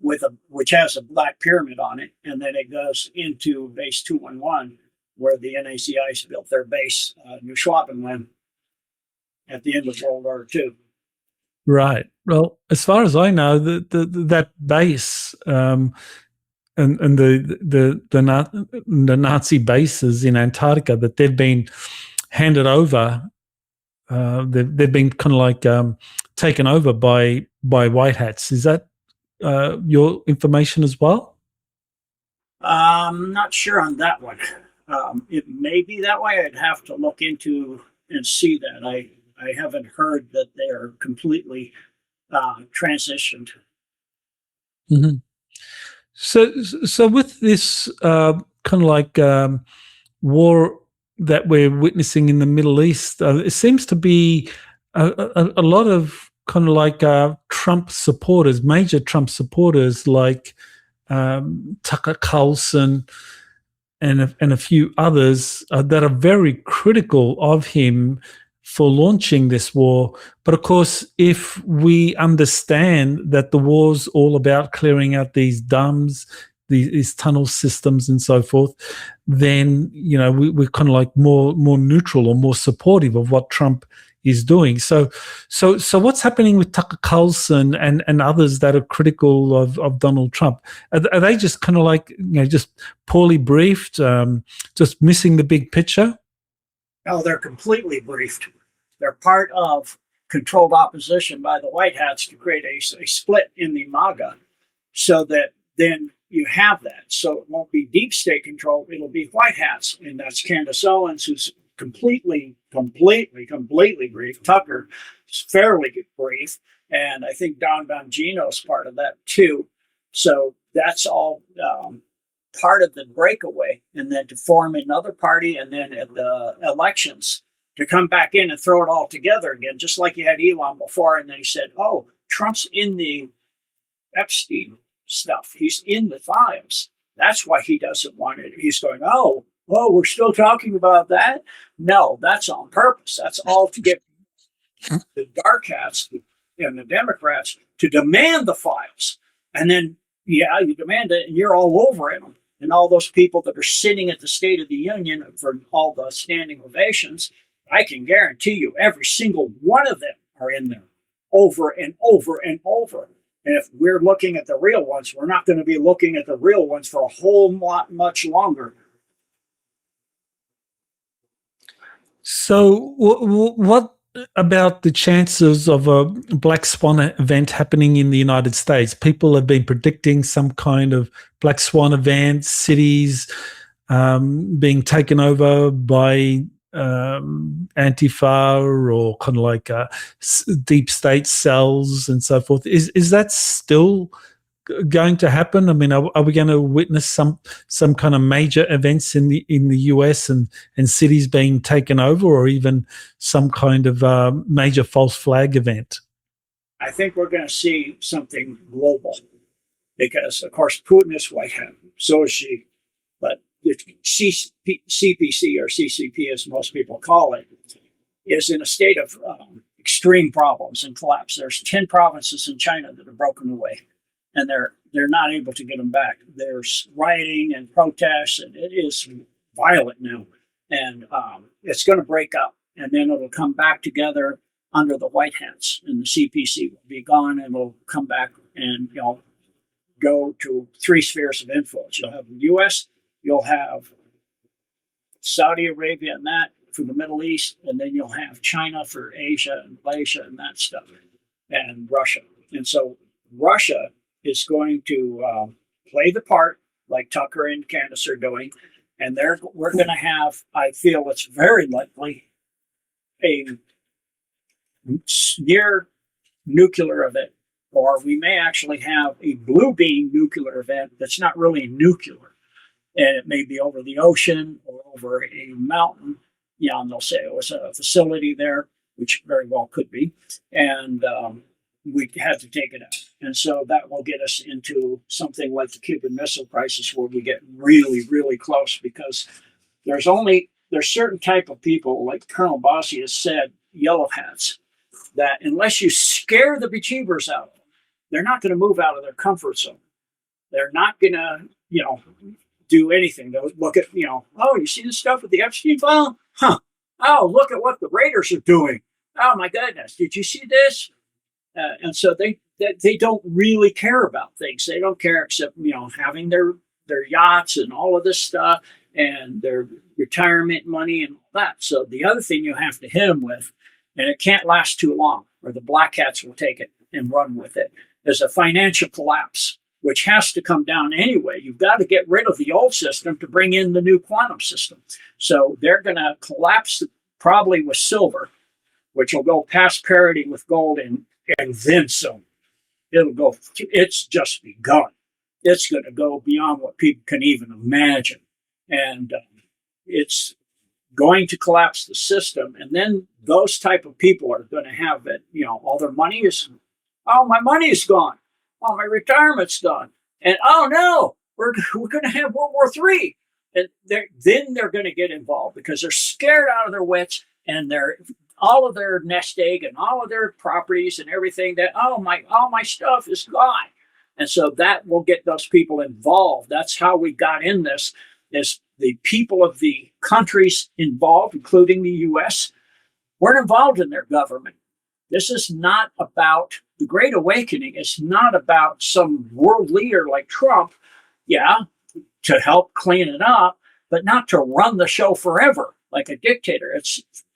which has a black pyramid on it, and then it goes into base 211, where the NACIs built their base, New Schwabenland, at the end of World War II. Right. Well, as far as I know, that base and the Nazi bases in Antarctica, that they've been handed over. They've been kind of like taken over by white hats. Is that your information as well? I'm not sure on that one. It may be that way. I'd have to look into and see that. I haven't heard that they're completely transitioned. Mm-hmm. So with this kind of like war that we're witnessing in the Middle East, it seems to be a lot of kind of like Trump supporters, major Trump supporters, like Tucker Carlson and a few others that are very critical of him for launching this war. But of course, if we understand that the war's all about clearing out these DUMS, these tunnel systems and so forth, then we're kind of like more neutral or more supportive of what Trump is doing. So what's happening with Tucker Carlson and others that are critical of Donald Trump? Are they just kind of like just poorly briefed, just missing the big picture? No, they're completely briefed. They're part of controlled opposition by the White Hats to create a split in the MAGA, so that then you have that. So it won't be deep state control, it'll be White Hats. And that's Candace Owens, who's completely brief. Tucker is fairly brief. And I think Don Bongino is part of that too. So that's all part of the breakaway. And then to form another party, and then at the elections to come back in and throw it all together again, just like you had Elon before. And then he said, oh, Trump's in the Epstein stuff. He's in the files. That's why he doesn't want it. He's going, oh, we're still talking about that? No, that's on purpose. That's all to get the dark hats and the Democrats to demand the files. And then, you demand it and you're all over it. And all those people that are sitting at the State of the Union for all the standing ovations, I can guarantee you every single one of them are in there over and over and over. And if we're looking at the real ones, we're not going to be looking at the real ones for a whole lot much longer. So what about the chances of a black swan event happening in the United States? People have been predicting some kind of black swan event, cities being taken over by Antifa or kind of like deep state cells and so forth. Is that still going to happen? I mean, are we going to witness some kind of major events in the US and cities being taken over, or even some kind of major false flag event? I think we're going to see something global, because of course Putin is white hat, so is Xi, but the CPC or CCP, as most people call it, is in a state of extreme problems and collapse. There's 10 provinces in China that are broken away, and they're not able to get them back. There's rioting and protests, and it is violent now. And it's going to break up, and then it'll come back together under the White Hats, and the CPC will be gone, and will come back and go to 3 spheres of influence. You'll have the U.S., you'll have Saudi Arabia and that for the Middle East, and then you'll have China for Asia and Malaysia and that stuff, and Russia. And so Russia is going to play the part like Tucker and Candace are doing, And we're going to have, I feel it's very likely, a near nuclear event, or we may actually have a blue beam nuclear event that's not really nuclear. And it may be over the ocean or over a mountain. Yeah, and they'll say it was a facility there, which very well could be. And we had to take it out. And so that will get us into something like the Cuban Missile Crisis, where we get really, really close, because there's certain type of people, like Colonel Bossi has said, yellow hats, that unless you scare the bejeebers out of them, they're not going to move out of their comfort zone. They're not going to, do anything. They'll look at, oh, you see this stuff with the Epstein file? Huh. Oh, look at what the Raiders are doing. Oh my goodness, did you see this? And so they don't really care about things. They don't care except, having their yachts and all of this stuff and their retirement money and all that. So the other thing you have to hit them with, and it can't last too long, or the black hats will take it and run with it, is a financial collapse, which has to come down anyway. You've got to get rid of the old system to bring in the new quantum system. So they're going to collapse probably with silver, which will go past parity with gold and then some. It's just begun. It's going to go beyond what people can even imagine. And it's going to collapse the system. And then those type of people are going to have it, all their money is, oh, my money is gone. Oh, my retirement's gone. And oh no, we're going to have World War III. And then they're going to get involved because they're scared out of their wits, and all of their nest egg and all of their properties and everything that, all my stuff is gone. And so that will get those people involved. That's how we got in this, is the people of the countries involved, including the U.S., weren't involved in their government. This is not about the Great Awakening. It's not about some world leader like Trump, to help clean it up, but not to run the show forever like a dictator.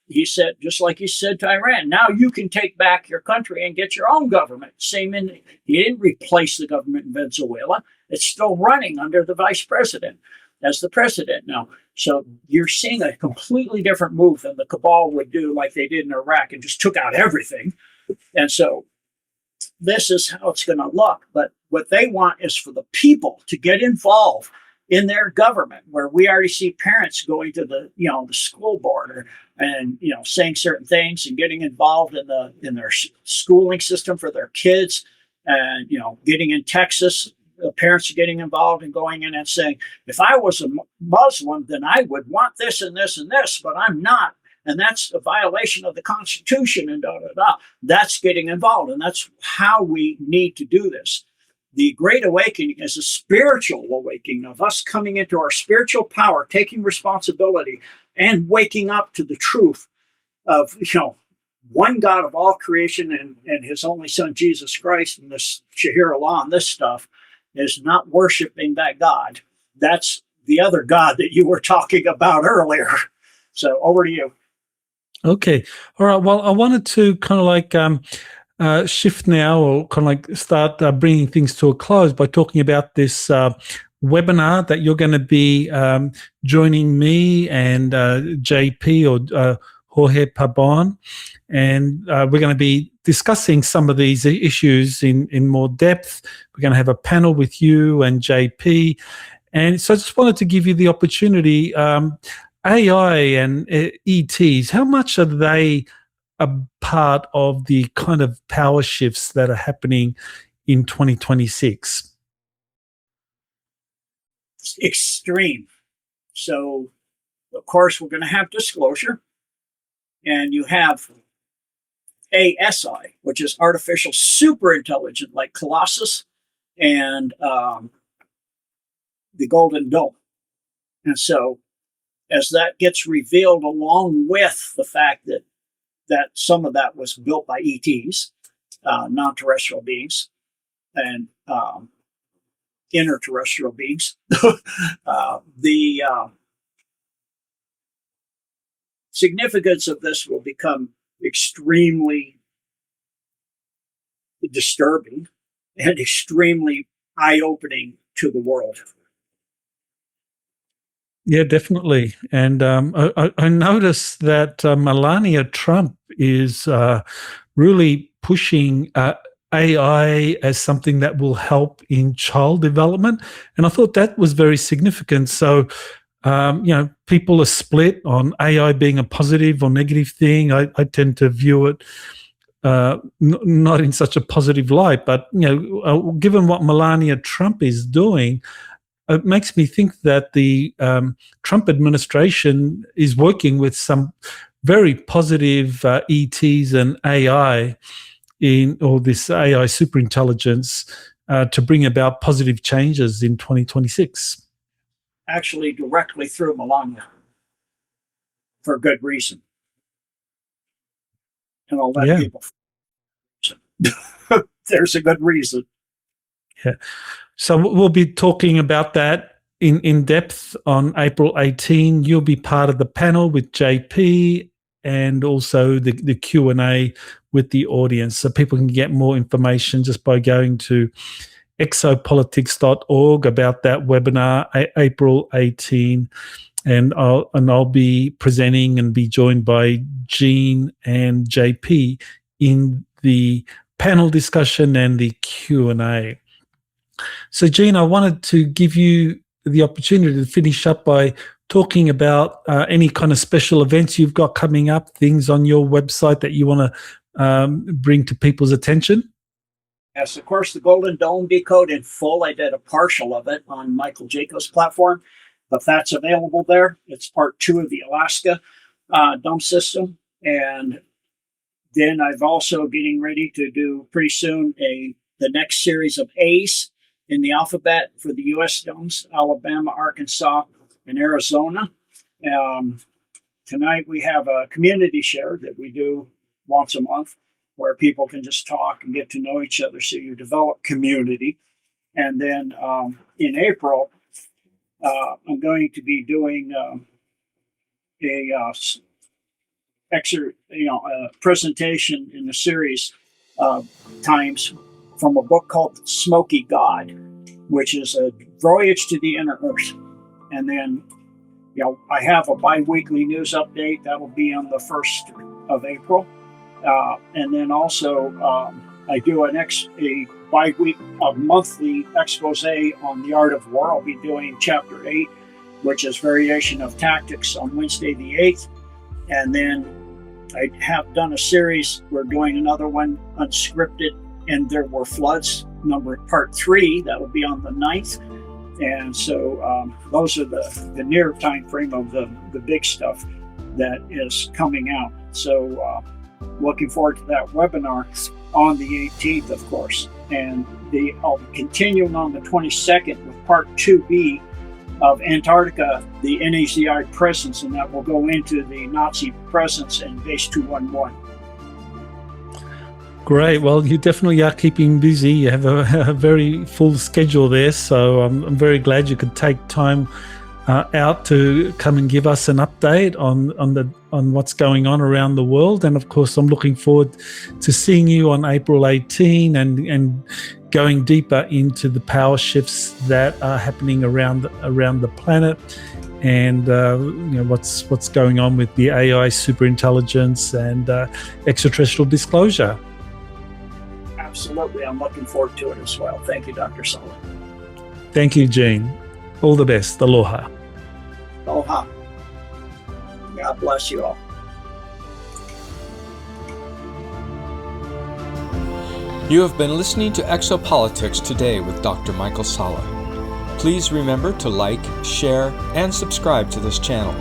He said, just like he said to Iran, now you can take back your country and get your own government. He didn't replace the government in Venezuela. It's still running under the vice president as the president now. So you're seeing a completely different move than the cabal would do, like they did in Iraq, and just took out everything. And so this is how it's going to look. But what they want is for the people to get involved in their government, where we already see parents going to the school board and saying certain things and getting involved in their schooling system for their kids, and getting in Texas, the parents are getting involved and going in and saying, if I was a Muslim, then I would want this and this and this, but I'm not. And that's a violation of the Constitution and That's getting involved. And that's how we need to do this. The Great Awakening is a spiritual awakening of us coming into our spiritual power, taking responsibility, and waking up to the truth of, one God of all creation and his only son, Jesus Christ, and this Shahir Allah and this stuff is not worshiping that God. That's the other God that you were talking about earlier. So over to you. Okay. All right. Well, I wanted to kind of like shift now, or kind of like start bringing things to a close by talking about this webinar that you're going to be joining me and JP or Jorge Pabon. And we're going to be discussing some of these issues in more depth. We're going to have a panel with you and JP. And so I just wanted to give you the opportunity, AI and ETs, how much are they a part of the kind of power shifts that are happening in 2026? Extreme. So, of course, we're going to have disclosure. And you have ASI, which is artificial superintelligent, like Colossus and the Golden Dome. And so as that gets revealed, along with the fact that some of that was built by ETs, non-terrestrial beings, and interterrestrial beings, the significance of this will become extremely disturbing and extremely eye-opening to the world. Yeah, definitely. And I noticed that Melania Trump is really pushing AI as something that will help in child development. And I thought that was very significant. So, people are split on AI being a positive or negative thing. I tend to view it not in such a positive light, but given what Melania Trump is doing, it makes me think that the Trump administration is working with some very positive ETs and AI or this AI superintelligence to bring about positive changes in 2026. Actually, directly through Melania for good reason. And I'll let people. There's a good reason. Yeah. So we'll be talking about that in depth on April 18. You'll be part of the panel with JP and also the Q&A with the audience. So people can get more information just by going to exopolitics.org about that webinar, April 18. And I'll be presenting and be joined by Jean and JP in the panel discussion and the Q&A. So, Jean, I wanted to give you the opportunity to finish up by talking about any kind of special events you've got coming up, things on your website that you want to bring to people's attention. Yes, of course, the Golden Dome Decode in full. I did a partial of it on Michael Jacob's platform, but that's available there. It's part 2 of the Alaska dome system. And then I've also getting ready to do pretty soon the next series of A's in the alphabet for the U.S. domes, Alabama, Arkansas, and Arizona. Tonight we have a community share that we do once a month where people can just talk and get to know each other, so you develop community. And then in April, I'm going to be doing a presentation in the series times from a book called Smoky God, which is a voyage to the inner earth. And then, I have a bi-weekly news update that will be on the 1st of April. And then also I do a monthly expose on the art of war. I'll be doing chapter 8, which is variation of tactics, on Wednesday the 8th. And then I have done a series. We're doing another one, unscripted, and there were floods, part 3. That will be on the 9th. And so those are the near time frame of the big stuff that is coming out. So looking forward to that webinar on the 18th, of course. And I'll be continuing on the 22nd with part 2B of Antarctica, the NAZI presence, and that will go into the Nazi presence in base 211. Great. Well, you definitely are keeping busy. You have a very full schedule there. So I'm very glad you could take time out to come and give us an update on what's going on around the world. And of course, I'm looking forward to seeing you on April 18 and going deeper into the power shifts that are happening around the planet, and what's going on with the AI superintelligence and extraterrestrial disclosure. Absolutely. I'm looking forward to it as well. Thank you, Dr. Sala. Thank you, Jean. All the best. Aloha. Aloha. God bless you all. You have been listening to Exopolitics Today with Dr. Michael Sala. Please remember to like, share, and subscribe to this channel.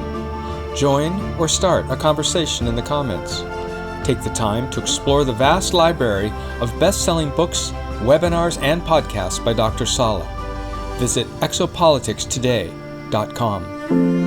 Join or start a conversation in the comments. Take the time to explore the vast library of best-selling books, webinars, and podcasts by Dr. Sala. Visit exopoliticstoday.com.